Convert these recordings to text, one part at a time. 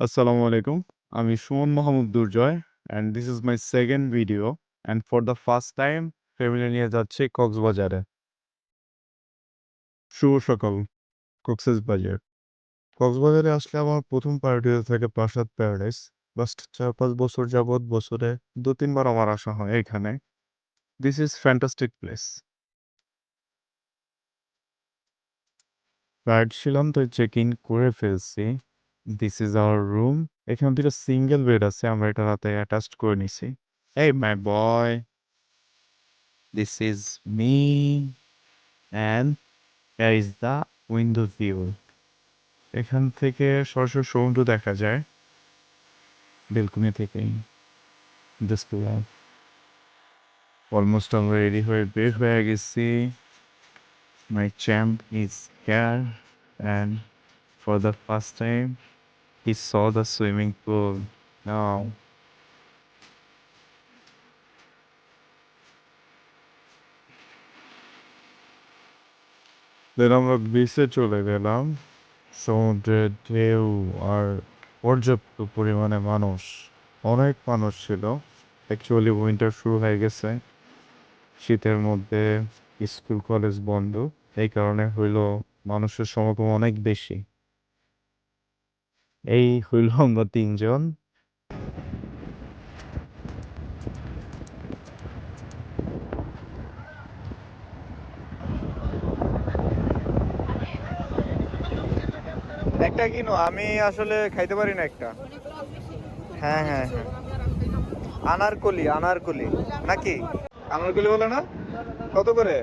Assalamu alaikum. আমি সুমন মোহাম্মদ দুর্জয় and this is my second video and for the first time family নিয়ে যাচ্ছি কক্সবাজারে। শুভ সকাল কক্সবাজার। কক্সবাজারে আসলে আমার প্রথম প্রায়োরিটি থাকে প্রাসাদ প্যারাডাইস। লাস্ট ৪-৫ বছর যাবৎ বছরে ২-৩ বার আমার আসা হয় এখানে। This is fantastic place. Flight ছিলাম তো চেক ইন করে ফেলছি। This is our room. এখানে ২টা সিঙ্গেল বেড আছে। আমরা এটা রাতে অ্যাটাচড করে নিছি। Hey my boy. This is me and here is the window view. এখান থেকে সরাসরি সমুদ্র দেখা যায় বেলকনি থেকেই। জাস্ট অলমোস্ট আমরা রেডি হয়ে বের হয়ে গেছি। My champ is here and for the first time he saw the swimming pool. Now then আমরা বিচে চলে গেলাম। সমুদ্রের ঢেউ আর পর্যাপ্ত পরিমাণে মানুষ, অনেক মানুষ ছিল। অ্যাকচুয়ালি উইন্টার শুরু হয়ে গেছে। শীতের মধ্যে স্কুল কলেজ বন্ধ, এই কারণে হইল মানুষের সমাগম অনেক বেশি। এই হইল আমরা ৩ জন। একটা কিনো, আমি আসলে খাইতে পারি না একটা। হ্যাঁ হ্যাঁ হ্যাঁ, আনারকলি আনারকলি নাকি? আনারকলি বলে না? কত করে?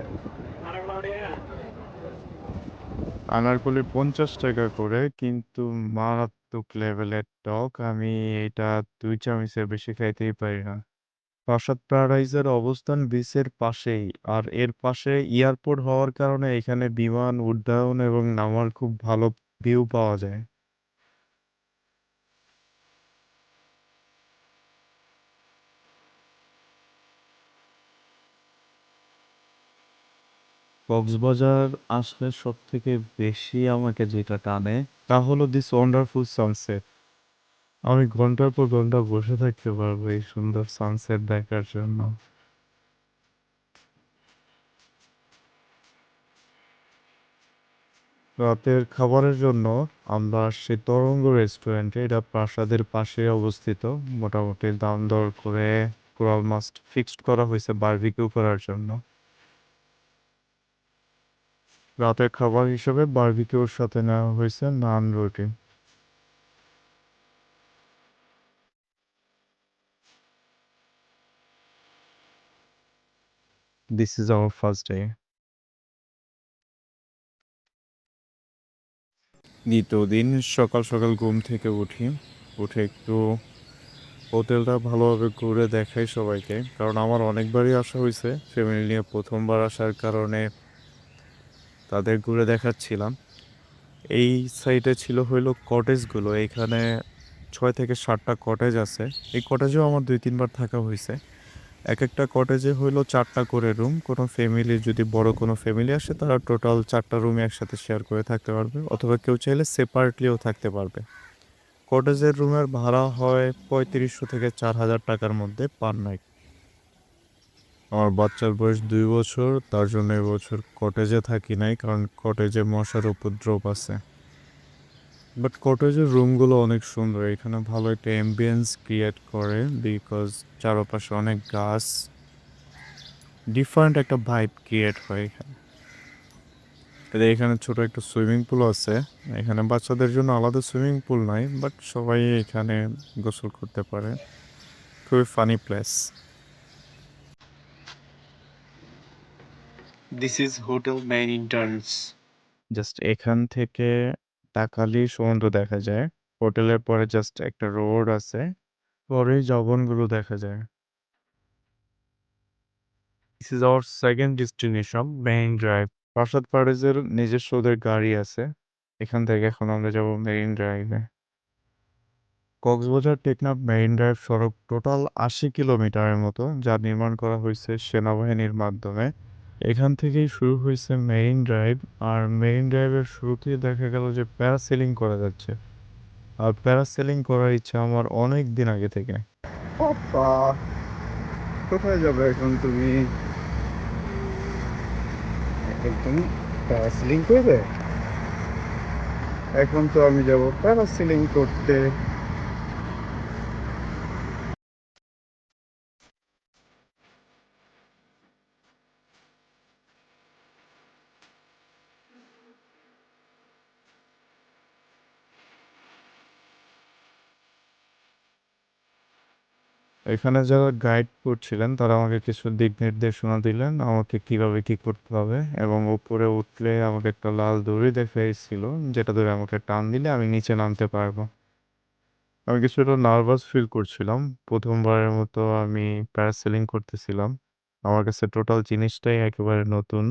আনারকলি ৫০ টাকা করে, কিন্তু মারাত্মক লেভেলের টক। আমি এটা ২ চামচের বেশি খাইতেই পারি না। প্রাসাদ প্যারাডাইসের অবস্থান বিচের পাশেই, আর এর পাশে এয়ারপোর্ট হওয়ার কারণে এখানে বিমান উড্ডয়ন এবং নামার খুব ভালো ভিউ পাওয়া যায়। কক্সবাজার আসলে সবথেকে বেশি আমাকে যেটা টানে তা হলো দিস ওয়ান্ডারফুল সানসেট। আমি ঘন্টার পর ঘন্টা বসে থাকতে পারবো এই সুন্দর সানসেট দেখার জন্য। রাতের খাবারের জন্য আমরা আসছি তরঙ্গ রেস্টুরেন্টে। এটা প্রাসাদের পাশে অবস্থিত। মোটামুটি দাম দর করে অলমোস্ট ফিক্সড করা হয়েছে বারবিকিউ করার জন্য। রাতের খাবার হিসেবে বারবিকিউর সাথে নেওয়া হয়েছে নান রুটি। This is our first day. দ্বিতীয় দিন সকাল সকাল ঘুম থেকে উঠি। উঠে একটু হোটেলটা ভালোভাবে ঘুরে দেখাই সবাইকে, কারণ আমার অনেকবারই আসা হয়েছে। ফ্যামিলি নিয়ে প্রথমবার আসার কারণে তাদের ঘুরে দেখাচ্ছিলাম। এই সাইডে ছিল হইল কটেজগুলো। এখানে ৬ থেকে ৭টা কটেজ আছে। এই কটেজেও আমার ২-৩ বার থাকা হয়েছে। একটা কটেজে হইল ৪টা করে রুম। কোনো ফ্যামিলি যদি বড় কোনো ফ্যামিলি আসে তারা টোটাল ৪টা রুমে একসাথে শেয়ার করে থাকতে পারবে, অথবা কেউ চাইলে সেপারেটলিও থাকতে পারবে। কটেজের রুমের ভাড়া হয় ৩৫০০ থেকে ৪,০০০ টাকার মধ্যে পার নাইট। আমার বাচ্চার বয়স ২ বছর, তার জন্য এবছর কটেজে থাকি নাই, কারণ কটেজে মশার উপদ্রব আছে। বাট কটেজের রুমগুলো অনেক সুন্দর। এখানে ভালো একটা অ্যাম্বিয়েন্স ক্রিয়েট করে, বিকজ চারপাশে অনেক গাছ, ডিফারেন্ট একটা ভাইব ক্রিয়েট হয় এখানে। এখানে ছোট একটা সুইমিং পুল আছে। এখানে বাচ্চাদের জন্য আলাদা সুইমিং পুল নাই, বাট সবাই এখানে গোসল করতে পারে। খুবই funny place. This is hotel main entrance. Just এখান থেকে তাকালেই সমুদ্র দেখা যায়। হোটেলের পরে জাস্ট একটা রোড আছে, পরেই জবনগুলো দেখা যায়। This is our second destination, marine drive. প্রাসাদ প্যালেসের নিজস্ব ওদের গাড়ি আছে। এখান থেকে এখন আমরা যাব মেরিন ড্রাইভে। কক্সবাজার টেকনাফ মেরিন ড্রাইভ সড়ক টোটাল ৮০ কিলোমিটারের মতো, যা নির্মাণ করা হয়েছে সেনাবাহিনীর মাধ্যমে। এখান থেকেই শুরু হয়েছে মেরিন ড্রাইভ। আর মেরিন ড্রাইভের শুরুতেই দেখা গেল যে প্যারাসেলিং করা যাচ্ছে। আর প্যারাসেলিং করার ইচ্ছা আমার অনেক দিন আগে থেকে। বাবা, কোথায় যাবে এখন তুমি? একদম প্যারাসিলিং করবে? এখন তো আমি যাব প্যারাসিলিং করতে। এখানে যারা গাইড করছিলেন তারা আমাকে কিছু দিক নির্দেশনা দিলেন আমাকে কিভাবে কি করতে হবে, এবং উপরে উঠলে আমাকে একটা লাল দড়ি দেখাইছিল যেটা ধরে আমাকে টান দিলে আমি নিচে নামতে পারবো। আমি কিছুটা নার্ভাস ফিল করছিলাম, প্রথমবারের মতো আমি প্যারাসেলিং করতেছিলাম। আমার কাছে টোটাল জিনিসটাই একেবারে নতুন,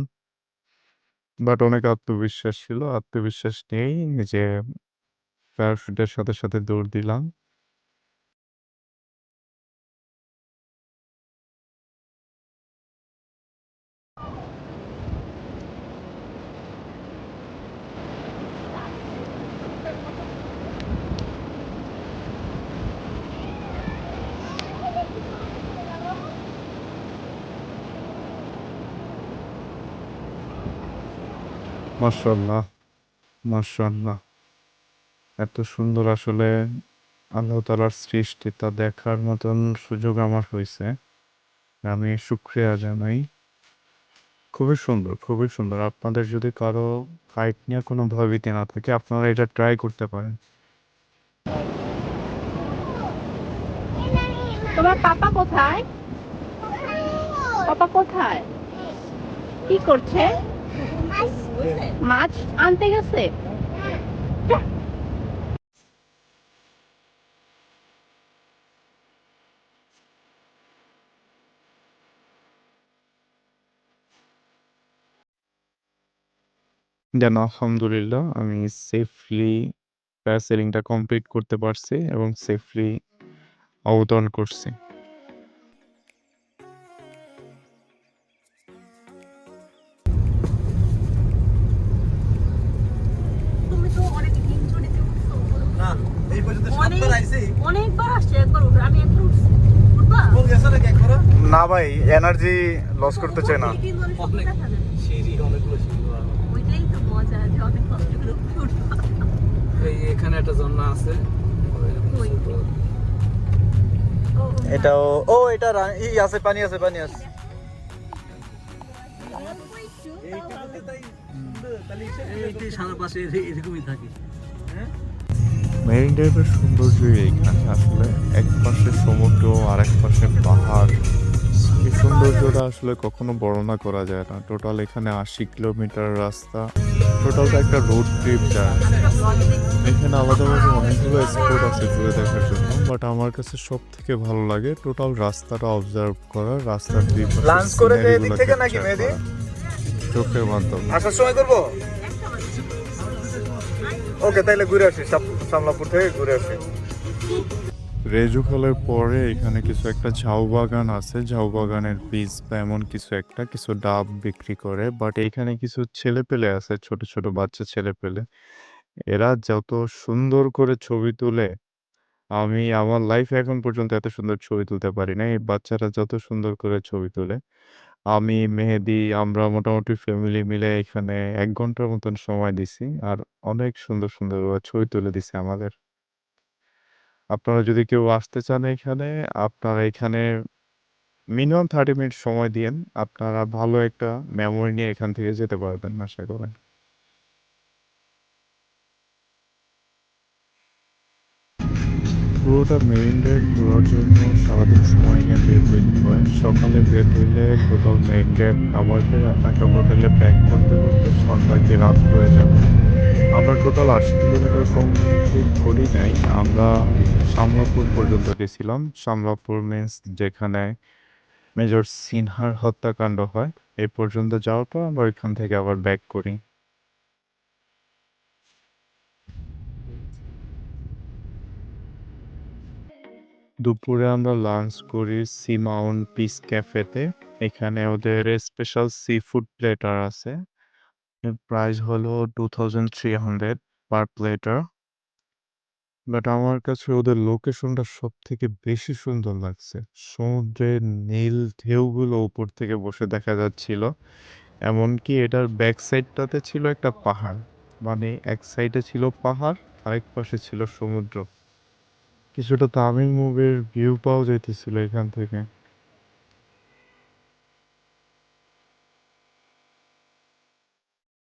বাট অনেক আত্মবিশ্বাস ছিল। আত্মবিশ্বাস নিয়েই যে প্যারাশুটের সাথে সাথে দৌড় দিলাম। মাশাআল্লাহ, মাশাআল্লাহ, এত সুন্দর আসলে আল্লাহ তাআলার সৃষ্টি, তা দেখার মতন সুযোগ আমার হয়েছে। আমি শুকরিয়া জানাই। খুবই সুন্দর, খুবই সুন্দর। আপনাদের যদি কারো হাইট নিয়ে কোনো ভয়ভীতি না থাকে আপনারা এটা ট্রাই করতে পারেন। তোমার পাপা কোথায়? পাপা কোথায়? কি করছে? মাছ আনতে গেছে? দেন আলহামদুলিল্লাহ আমি সেফলি প্যারাসেলিংটা কমপ্লিট করতে পারছি এবং সেফলি অবতরণ করছি। তুমি তো অনেক দিন ধরে উঠছো। না, এই পর্যন্ত অনেক- সাতবার আইছি। অনেকবার আসছে, একবার উঠে আমি একবার উঠছি। উঠবা? বল গেছো নাকি একবার? না ভাই, এনার্জি লস করতে চাই না। অনেক দিন ধরে শুধু দেখা যায়। সিঁড়ি অনেকগুলো সিঁড়ি বানানো। ওইটাই তো মজা, যে অনেক কষ্ট করে উপরে উঠবা। এই এখানে একটা ঝর্ণা আছে ওই। ও, এটাও ও এটা ই আছে, পানি আছে, পানি আছে। এইটি সারা পাশে এরকমই থাকে। মেরিন ড্রাইভের সৌন্দর্যই এইখানে আসলে, এক পাশে সমুদ্র আর এক পাশে পাহাড়। এই সৌন্দর্যটা আসলে কখনো বর্ণনা করা যায় না। টোটাল এখানে 80 কিলোমিটার রাস্তা, টোটালটা একটা রোড ট্রিপ যায়। এখানে আলাদাভাবে অনেকগুলো স্পট আছে ঘুরে দেখার জন্য, বাট আমার কাছে সব থেকে ভালো লাগে টোটাল রাস্তাটা অবজার্ভ করা, রাস্তার দুই পাশে লাঞ্চ করে যে এদিক সিনারিগুলো থেকে নাকি ক্যাপচার মেহেদি? করা চোখের মাধ্যমে। আসার সময় করবো। ওকে, তাইলে ঘুরে আসি, সামলাপুর থেকে ঘুরে আসি। রেজুখালের পরে এখানে কিছু একটা ঝাউ বাগান আছে, ঝাউ বাগানের বীজ বা এমন কিছু একটা, কিছু ডাব বিক্রি করে। বাট এখানে কিছু ছেলে পেলে আছে, ছোট ছোট বাচ্চা ছেলে পেলে, এরা যত সুন্দর করে ছবি তুলে, আমি আমার লাইফে এখন পর্যন্ত এত সুন্দর ছবি তুলতে পারি না। এই বাচ্চারা যত সুন্দর করে ছবি তোলে, আমি মেহেদি আমরা মোটামুটি ফ্যামিলি মিলে এখানে 1 ঘন্টার মতন সময় দিছি, আর অনেক সুন্দর সুন্দর ওরা ছবি তুলে দিছে আমাদের। আপনারা যদি কেউ আসতে চান এখানে, আপনারা এখানে মিনিমাম 30 মিনিট সময় দিয়েন, আপনারা ভালো একটা মেমোরি নিয়ে এখান থেকে যেতে পারবেন আশা করেন। পুরোটা মেরিন ড্রাইভ ঘোরার জন্য সারাদিন সময় নিয়ে বের হইতে হয়। সকালে বের হইলে টোটাল মেরিন ড্রাইভ কাভার করে আপনাকে হোটেলে ব্যাক করতে করতে সন্ধ্যা কি রাত হয়ে যাবে। আমরা টোটাল 80 কিলোমিটার কমপ্লিট করি নাই, আমরা শামলাপুর পর্যন্ত গেছিলাম। শামলাপুর মিন্স যেখানে মেজর সিনহার হত্যাকাণ্ড হয়, এই পর্যন্ত যাওয়ার পর আমরা ওইখান থেকে আবার ব্যাক করি। দুপুরে আমরা লাঞ্চ করি সি মাউন্ট পিস ক্যাফেতে। এখানে ওদের স্পেশাল সি ফুড প্লেটার আছে, এর প্রাইস হলো 2300 পার প্লেটার। বাট আমার কাছে ওদের লোকেশনটা সব থেকে বেশি সুন্দর লাগছে। সমুদ্রের নীল ঢেউগুলো উপর থেকে বসে দেখা যাচ্ছিল। এমনকি এটার ব্যাক সাইডটাতে ছিল একটা পাহাড়, মানে এক সাইডে ছিল পাহাড়, আরেক পাশে ছিল সমুদ্র। কিছুটা তামিল মুভির ভিউ পাওয়া যাইতেছিল এখান থেকে।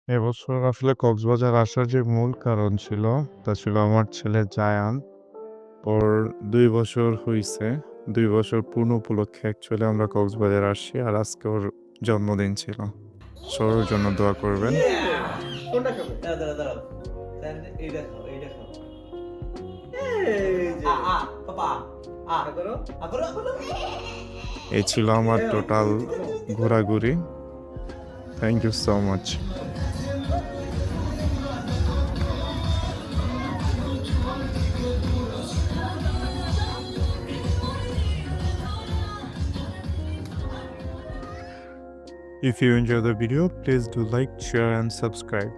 এবছর আসলে কক্সবাজার আসার যে মূল কারণ ছিল তা ছিল আমার ছেলে জায়ান। ওর 2 বছর হইছে, 2 বছর পূর্ণ উপলক্ষে অ্যাকচুয়ালি আমরা কক্সবাজার আসছি, আর আজকে ওর জন্মদিন ছিল। সবার জন্য দোয়া করবেন। কোনটা খাবে? দাঁড়াও দাঁড়াও এইটা খাও এইটা খাও এই যে পাপা করো। এই ছিল আমার টোটাল ঘোরাঘুরি। Thank you so much. If you enjoy the video, please do like, share and subscribe.